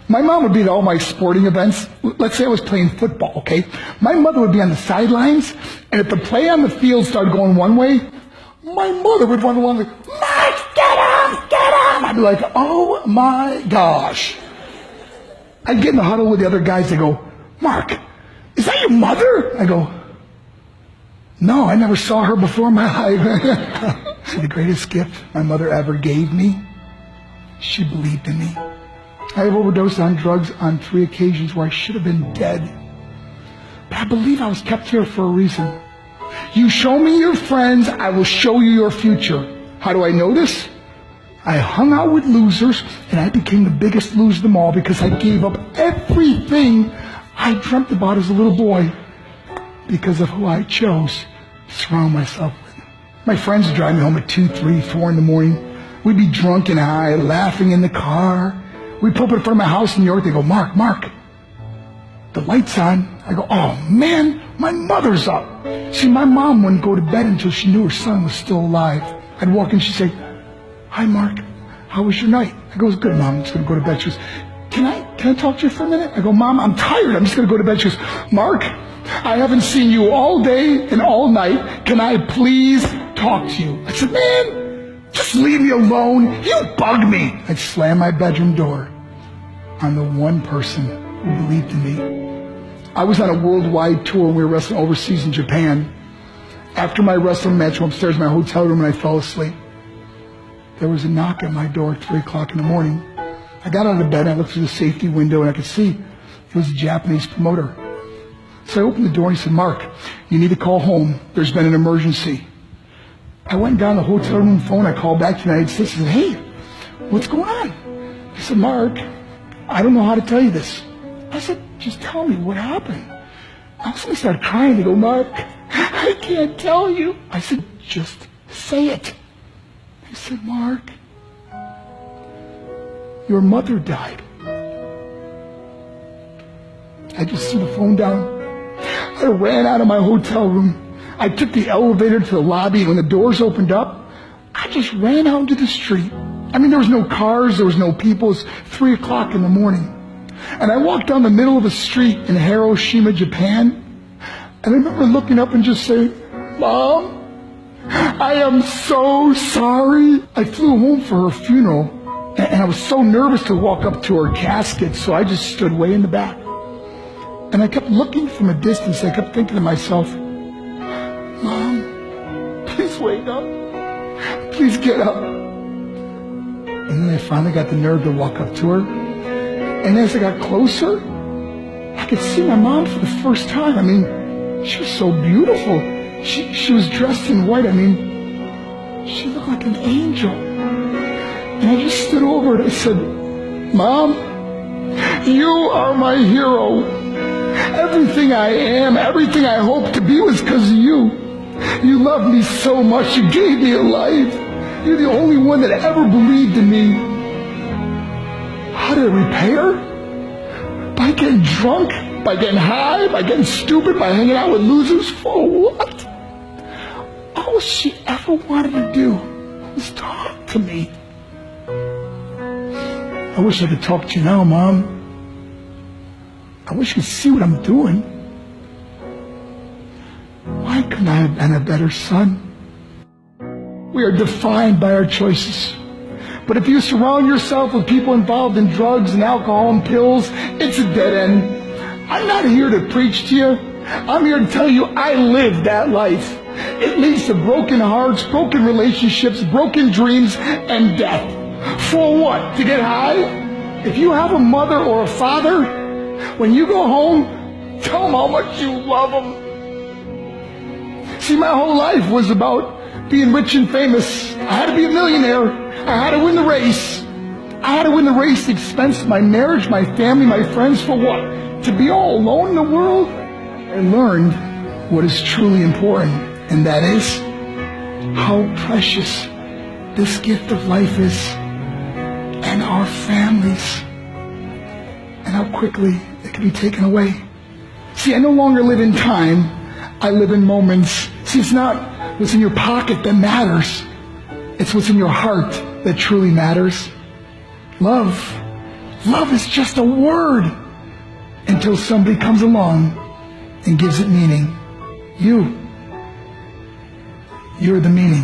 My mom would be at all my sporting events. Let's say I was playing football, okay? My mother would be on the sidelines, and if the play on the field started going one way, my mother would run along like, Mark, get him, get him! I'd be like, oh my gosh. I'd get in the huddle with the other guys. They go, Mark, is that your mother? I go, no, I never saw her before in my life. See, the greatest gift my mother ever gave me, she believed in me. I have overdosed on drugs on 3 occasions where I should have been dead. But I believe I was kept here for a reason. You show me your friends, I will show you your future. How do I know this? I hung out with losers, and I became the biggest loser of them all because I gave up everything I dreamt about as a little boy because of who I chose to surround myself with. My friends would drive me home at 2, 3, 4 in the morning. We'd be drunk and high, laughing in the car. We'd pull up in front of my house in New York. They go, Mark, the light's on. I go, oh man, my mother's up. See, my mom wouldn't go to bed until she knew her son was still alive. I'd walk in, she'd say, hi Mark, how was your night? I go, it was good, Mom, I'm just going to go to bed. She goes, can I talk to you for a minute? I go, Mom, I'm tired, I'm just going to go to bed. She goes, Mark, I haven't seen you all day and all night. Can I please talk to you? I said, man, just leave me alone. You bug me. I'd slam my bedroom door on the one person who believed in me. I was on a worldwide tour and we were wrestling overseas in Japan. After my wrestling match, I went upstairs in my hotel room and I fell asleep. There was a knock at my door at 3 o'clock in the morning. I got out of bed, I looked through the safety window and I could see it was a Japanese promoter. So I opened the door and he said, Mark, you need to call home. There's been an emergency. I went down the hotel room phone. I called back to the United States and said, hey, what's going on? He said, Mark, I don't know how to tell you this. I said, just tell me what happened. I was going to start crying. They go, Mark, I can't tell you. I said, just say it. He said, Mark, your mother died. I just threw the phone down. I ran out of my hotel room. I took the elevator to the lobby, and when the doors opened up, I just ran out into the street. I mean, there was no cars, there was no people. It was 3 o'clock in the morning. And I walked down the middle of the street in Hiroshima, Japan, and I remember looking up and just saying, Mom, I am so sorry. I flew home for her funeral, and I was so nervous to walk up to her casket, so I just stood way in the back. And I kept looking from a distance. I kept thinking to myself, Mom, please wake up. Please get up. And then I finally got the nerve to walk up to her. And as I got closer, I could see my mom for the first time. I mean, she was so beautiful. She was dressed in white. I mean, she looked like an angel. And I just stood over her and I said, Mom, you are my hero. Everything I am, everything I hope to be was because of you. You loved me so much. You gave me a life. You're the only one that ever believed in me. How did I repay her? By getting drunk? By getting high? By getting stupid? By hanging out with losers? For what? All she ever wanted to do was talk to me. I wish I could talk to you now, Mom. I wish you could see what I'm doing. Why couldn't I have been a better son? We are defined by our choices. But if you surround yourself with people involved in drugs and alcohol and pills, it's a dead end. I'm not here to preach to you. I'm here to tell you I lived that life. It leads to broken hearts, broken relationships, broken dreams, and death. For what? To get high? If you have a mother or a father, when you go home, tell them how much you love them. See, my whole life was about being rich and famous. I had to be a millionaire. I had to win the race. I had to win the race at the expense of my marriage, my family, my friends. For what? To be all alone in the world? I learned what is truly important, and that is how precious this gift of life is, and our families, and how quickly it can be taken away. See, I no longer live in time. I live in moments. See, it's not what's in your pocket that matters. It's what's in your heart that truly matters. Love, Love is just a word until somebody comes along and gives it meaning. You're the meaning.